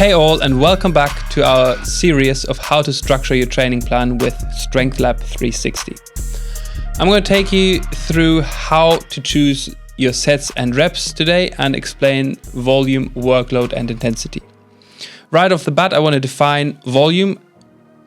Hey all, and welcome back to our series of how to structure your training plan with Strength Lab 360. I'm going to take you through how to choose your sets and reps today and explain volume, workload and intensity. Right off the bat, I want to define volume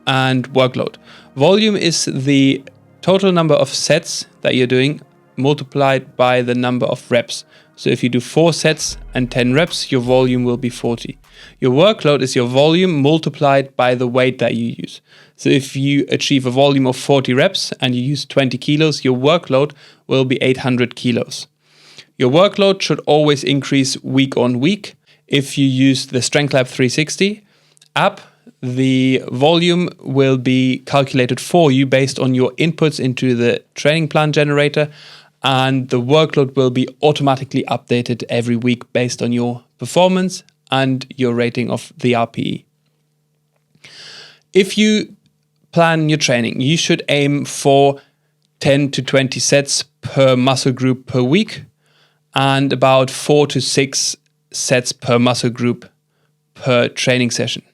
and workload. Volume is the total number of sets that you're doing multiplied by the number of reps. So if you do 4 sets and 10 reps, your volume will be 40. Your workload is your volume multiplied by the weight that you use. So if you achieve a volume of 40 reps and you use 20 kilos, your workload will be 800 kilos. Your workload should always increase week on week. If you use the Strength Lab 360 app, the volume will be calculated for you based on your inputs into the training plan generator, and the workload will be automatically updated every week based on your performance and your rating of the RPE. If you plan your training, you should aim for 10 to 20 sets per muscle group per week and about 4 to 6 sets per muscle group per training session.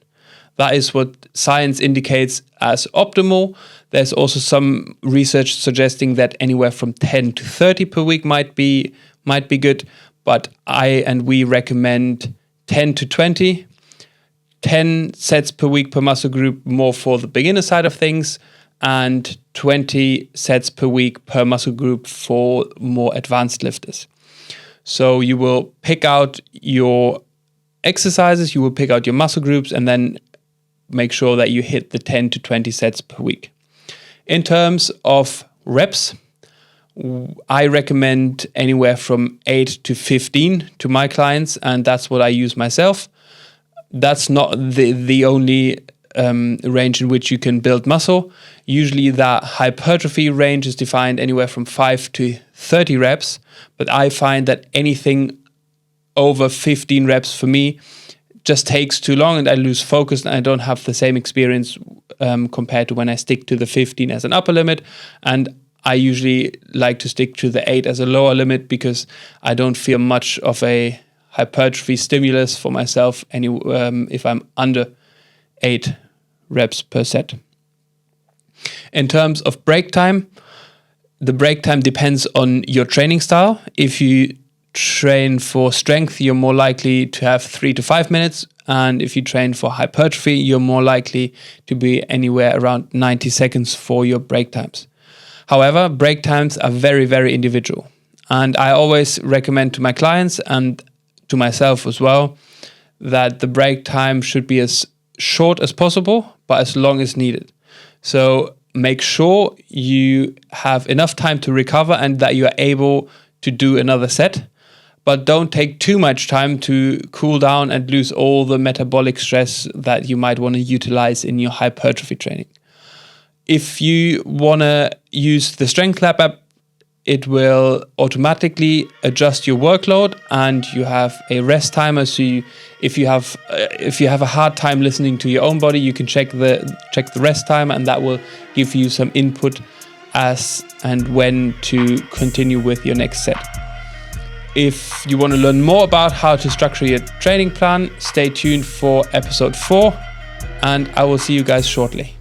That is what science indicates as optimal. There's also some research suggesting that anywhere from 10 to 30 per week might be good, but we recommend 10 to 20, 10 sets per week per muscle group more for the beginner side of things, and 20 sets per week per muscle group for more advanced lifters. So you will pick out your exercises, you will pick out your muscle groups, and then make sure that you hit the 10 to 20 sets per week. In terms of reps, I recommend anywhere from 8 to 15 to my clients, and that's what I use myself. That's not the only range in which you can build muscle. Usually that hypertrophy range is defined anywhere from 5 to 30 reps, but I find that anything over 15 reps for me just takes too long and I lose focus and I don't have the same experience compared to when I stick to the 15 as an upper limit, and I usually like to stick to the 8 as a lower limit because I don't feel much of a hypertrophy stimulus for myself if I'm under 8 reps per set. In terms of break time, the break time depends on your training style. If you train for strength, you're more likely to have 3 to 5 minutes, and if you train for hypertrophy, you're more likely to be anywhere around 90 seconds for your break times. However, break times are very, very individual, and I always recommend to my clients and to myself as well that the break time should be as short as possible but as long as needed. So make sure you have enough time to recover and that you are able to do another set, but don't take too much time to cool down and lose all the metabolic stress that you might want to utilize in your hypertrophy training. If you want to use the Strength Lab app, it will automatically adjust your workload and you have a rest timer. So if you have a hard time listening to your own body, you can check the rest time, and that will give you some input as and when to continue with your next set. If you want to learn more about how to structure your training plan, stay tuned for episode 4, and I will see you guys shortly.